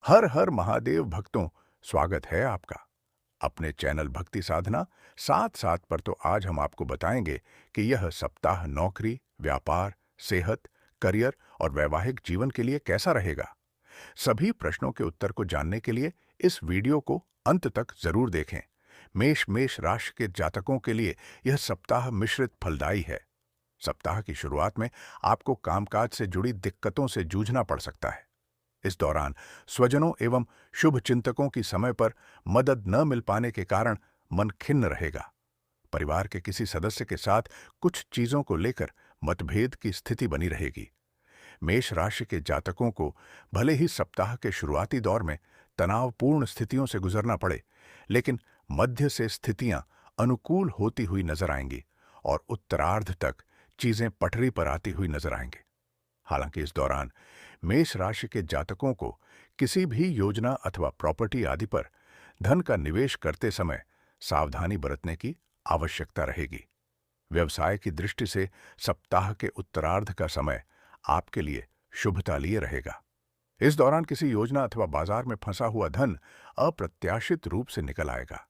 हर हर महादेव भक्तों, स्वागत है आपका अपने चैनल भक्ति साधना। साथ साथ पर तो आज हम आपको बताएंगे कि यह सप्ताह नौकरी, व्यापार, सेहत, करियर और वैवाहिक जीवन के लिए कैसा रहेगा। सभी प्रश्नों के उत्तर को जानने के लिए इस वीडियो को अंत तक जरूर देखें। मेष मेष राशि के जातकों के लिए यह सप्ताह मिश्रित फलदायी है। सप्ताह की शुरुआत में आपको कामकाज से जुड़ी दिक्कतों से जूझना पड़ सकता है। इस दौरान स्वजनों एवं शुभ चिंतकों की समय पर मदद न मिल पाने के कारण मन खिन्न रहेगा। परिवार के किसी सदस्य के साथ कुछ चीजों को लेकर मतभेद की स्थिति बनी रहेगी। मेष राशि के जातकों को भले ही सप्ताह के शुरुआती दौर में तनावपूर्ण स्थितियों से गुजरना पड़े, लेकिन मध्य से स्थितियां अनुकूल होती हुई नजर आएंगी और उत्तरार्ध तक चीजें पटरी पर आती हुई नजर आएंगी। हालांकि इस दौरान मेष राशि के जातकों को किसी भी योजना अथवा प्रॉपर्टी आदि पर धन का निवेश करते समय सावधानी बरतने की आवश्यकता रहेगी। व्यवसाय की दृष्टि से सप्ताह के उत्तरार्ध का समय आपके लिए शुभता लिए रहेगा। इस दौरान किसी योजना अथवा बाजार में फंसा हुआ धन अप्रत्याशित रूप से निकल आएगा।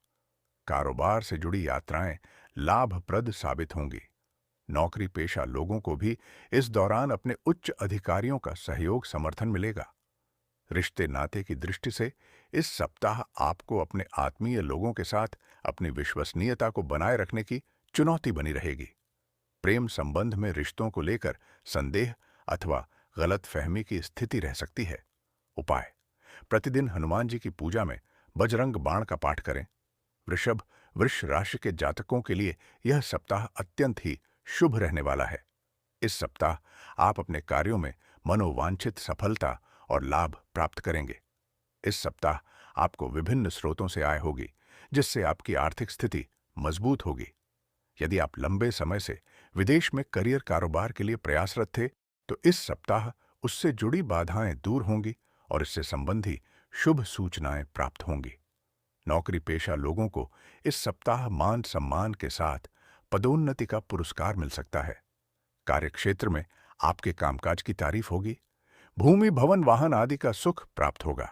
कारोबार से जुड़ी यात्राएं लाभप्रद साबित होंगी। नौकरी पेशा लोगों को भी इस दौरान अपने उच्च अधिकारियों का सहयोग समर्थन मिलेगा। रिश्ते नाते की दृष्टि से इस सप्ताह आपको अपने आत्मीय लोगों के साथ अपनी विश्वसनीयता को बनाए रखने की चुनौती बनी रहेगी। प्रेम संबंध में रिश्तों को लेकर संदेह अथवा गलतफहमी की स्थिति रह सकती है। उपाय: प्रतिदिन हनुमान जी की पूजा में बजरंग बाण का पाठ करें। वृषभ वृष राशि के जातकों के लिए यह सप्ताह अत्यंत ही शुभ रहने वाला है। इस सप्ताह आप अपने कार्यों में मनोवांछित सफलता और लाभ प्राप्त करेंगे। इस सप्ताह आपको विभिन्न स्रोतों से आय होगी, जिससे आपकी आर्थिक स्थिति मजबूत होगी। यदि आप लंबे समय से विदेश में करियर कारोबार के लिए प्रयासरत थे, तो इस सप्ताह उससे जुड़ी बाधाएं दूर होंगी और इससे संबंधी शुभ सूचनाएं प्राप्त होंगी। नौकरी पेशा लोगों को इस सप्ताह मान सम्मान के साथ पदोन्नति का पुरस्कार मिल सकता है। कार्यक्षेत्र में आपके कामकाज की तारीफ होगी। भूमि भवन वाहन आदि का सुख प्राप्त होगा।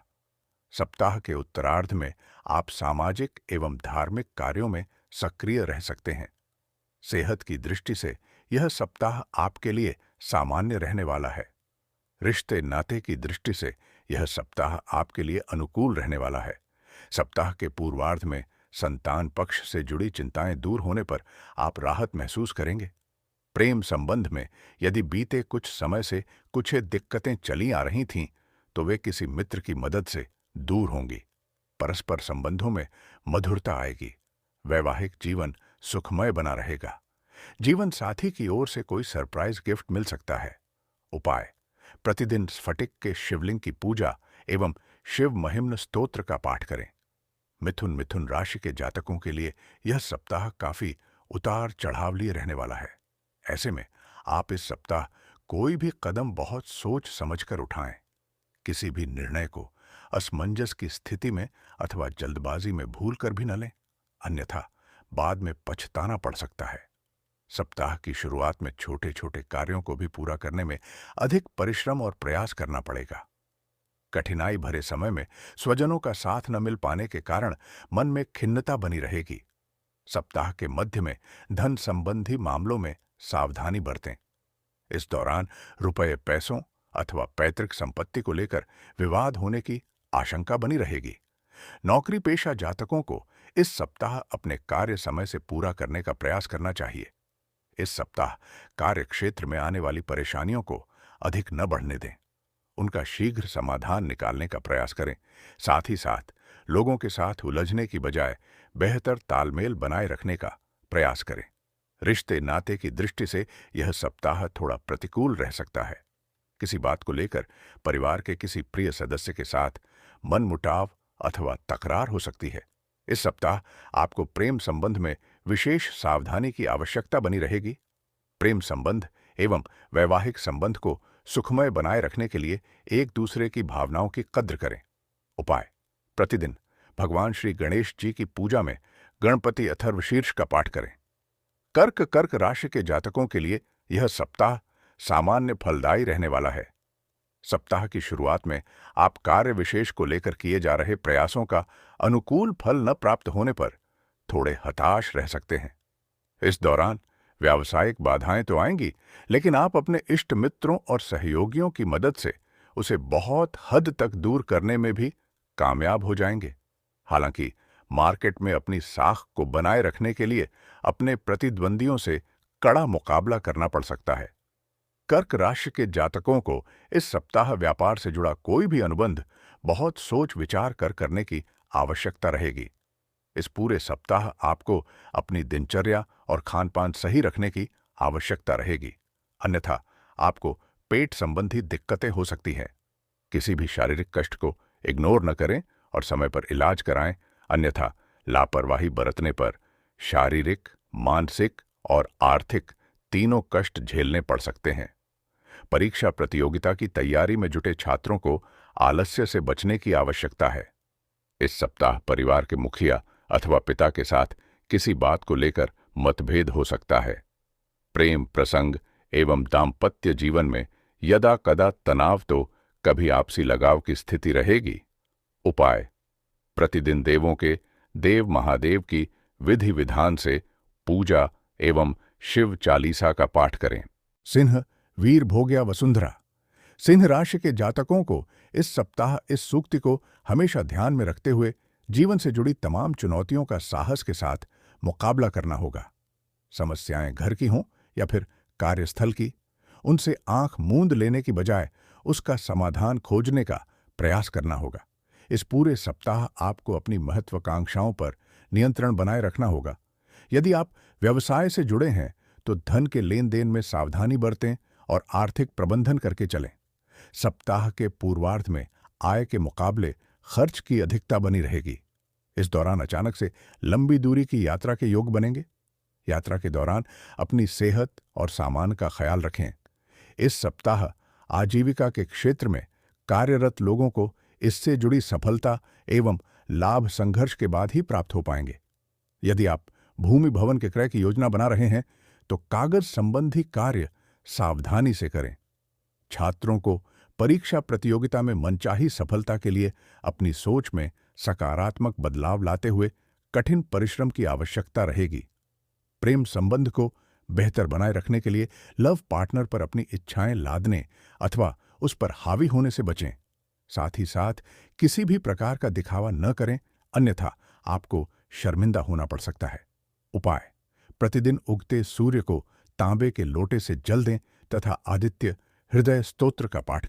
सप्ताह के उत्तरार्ध में आप सामाजिक एवं धार्मिक कार्यों में सक्रिय रह सकते हैं। सेहत की दृष्टि से यह सप्ताह आपके लिए सामान्य रहने वाला है। रिश्ते नाते की दृष्टि से यह सप्ताह आपके लिए अनुकूल रहने वाला है। सप्ताह के पूर्वार्ध में संतान पक्ष से जुड़ी चिंताएं दूर होने पर आप राहत महसूस करेंगे। प्रेम संबंध में यदि बीते कुछ समय से कुछ दिक्कतें चली आ रही थीं, तो वे किसी मित्र की मदद से दूर होंगी। परस्पर संबंधों में मधुरता आएगी। वैवाहिक जीवन सुखमय बना रहेगा। जीवन साथी की ओर से कोई सरप्राइज गिफ्ट मिल सकता है। उपाय: प्रतिदिन स्फटिक के शिवलिंग की पूजा एवं शिव महिम्न स्तोत्र का पाठ करें। मिथुन मिथुन राशि के जातकों के लिए यह सप्ताह काफी उतार चढ़ाव लिए रहने वाला है। ऐसे में आप इस सप्ताह कोई भी कदम बहुत सोच समझकर उठाएं। किसी भी निर्णय को असमंजस की स्थिति में अथवा जल्दबाजी में भूल कर भी न लें, अन्यथा बाद में पछताना पड़ सकता है। सप्ताह की शुरुआत में छोटे छोटे कार्यों को भी पूरा करने में अधिक परिश्रम और प्रयास करना पड़ेगा। कठिनाई भरे समय में स्वजनों का साथ न मिल पाने के कारण मन में खिन्नता बनी रहेगी। सप्ताह के मध्य में धन संबंधी मामलों में सावधानी बरतें। इस दौरान रुपये पैसों अथवा पैतृक संपत्ति को लेकर विवाद होने की आशंका बनी रहेगी। नौकरी पेशा जातकों को इस सप्ताह अपने कार्य समय से पूरा करने का प्रयास करना चाहिए। इस सप्ताह कार्य क्षेत्र में आने वाली परेशानियों को अधिक न बढ़ने दें। उनका शीघ्र समाधान निकालने का प्रयास करें। साथ ही साथ लोगों के साथ उलझने की बजाय बेहतर तालमेल बनाए रखने का प्रयास करें। रिश्ते नाते की दृष्टि से यह सप्ताह थोड़ा प्रतिकूल रह सकता है। किसी बात को लेकर परिवार के किसी प्रिय सदस्य के साथ मनमुटाव अथवा तकरार हो सकती है। इस सप्ताह आपको प्रेम संबंध में विशेष सावधानी की आवश्यकता बनी रहेगी। प्रेम संबंध एवं वैवाहिक संबंध को सुखमय बनाए रखने के लिए एक दूसरे की भावनाओं की कद्र करें। उपाय: प्रतिदिन भगवान श्री गणेश जी की पूजा में गणपति अथर्वशीर्ष का पाठ करें। कर्क कर्क राशि के जातकों के लिए यह सप्ताह सामान्य फलदायी रहने वाला है। सप्ताह की शुरुआत में आप कार्य विशेष को लेकर किए जा रहे प्रयासों का अनुकूल फल न प्राप्त होने पर थोड़े हताश रह सकते हैं। इस दौरान व्यावसायिक बाधाएं तो आएंगी, लेकिन आप अपने इष्ट मित्रों और सहयोगियों की मदद से उसे बहुत हद तक दूर करने में भी कामयाब हो जाएंगे। हालांकि मार्केट में अपनी साख को बनाए रखने के लिए अपने प्रतिद्वंदियों से कड़ा मुकाबला करना पड़ सकता है। कर्क राशि के जातकों को इस सप्ताह व्यापार से जुड़ा कोई भी अनुबंध बहुत सोच विचार कर करने की आवश्यकता रहेगी। इस पूरे सप्ताह आपको अपनी दिनचर्या और खान पान सही रखने की आवश्यकता रहेगी, अन्यथा आपको पेट संबंधी दिक्कतें हो सकती हैं। किसी भी शारीरिक कष्ट को इग्नोर न करें और समय पर इलाज कराएं, अन्यथा लापरवाही बरतने पर शारीरिक, मानसिक और आर्थिक तीनों कष्ट झेलने पड़ सकते हैं। परीक्षा प्रतियोगिता की तैयारी में जुटे छात्रों को आलस्य से बचने की आवश्यकता है। इस सप्ताह परिवार के मुखिया अथवा पिता के साथ किसी बात को लेकर मतभेद हो सकता है। प्रेम प्रसंग एवं दाम्पत्य जीवन में यदा कदा तनाव तो कभी आपसी लगाव की स्थिति रहेगी। उपाय: प्रतिदिन देवों के देव महादेव की विधि विधान से पूजा एवं शिव चालीसा का पाठ करें। सिंह वीर भोग्या वसुंधरा। सिंह राशि के जातकों को इस सप्ताह इस सूक्ति को हमेशा ध्यान में रखते हुए जीवन से जुड़ी तमाम चुनौतियों का साहस के साथ मुकाबला करना होगा। समस्याएं घर की हों या फिर कार्यस्थल की, उनसे आंख मूंद लेने की बजाय उसका समाधान खोजने का प्रयास करना होगा। इस पूरे सप्ताह आपको अपनी महत्वाकांक्षाओं पर नियंत्रण बनाए रखना होगा। यदि आप व्यवसाय से जुड़े हैं तो धन के लेन देन में सावधानी बरतें और आर्थिक प्रबंधन करके चलें। सप्ताह के पूर्वार्ध में आय के मुकाबले खर्च की अधिकता बनी रहेगी। इस दौरान अचानक से लंबी दूरी की यात्रा के योग बनेंगे। यात्रा के दौरान अपनी सेहत और सामान का ख्याल रखें। इस सप्ताह आजीविका के क्षेत्र में कार्यरत लोगों को इससे जुड़ी सफलता एवं लाभ संघर्ष के बाद ही प्राप्त हो पाएंगे। यदि आप भूमि भवन के क्रय की योजना बना रहे हैं तो कागज संबंधी कार्य सावधानी से करें। छात्रों को परीक्षा प्रतियोगिता में मनचाही सफलता के लिए अपनी सोच में सकारात्मक बदलाव लाते हुए कठिन परिश्रम की आवश्यकता रहेगी। प्रेम संबंध को बेहतर बनाए रखने के लिए लव पार्टनर पर अपनी इच्छाएं लादने अथवा उस पर हावी होने से बचें। साथ ही साथ किसी भी प्रकार का दिखावा न करें, अन्यथा आपको शर्मिंदा होना पड़ सकता है। उपाय: प्रतिदिन उगते सूर्य को तांबे के लोटे से जल दें तथा आदित्य हृदय स्तोत्र का पाठ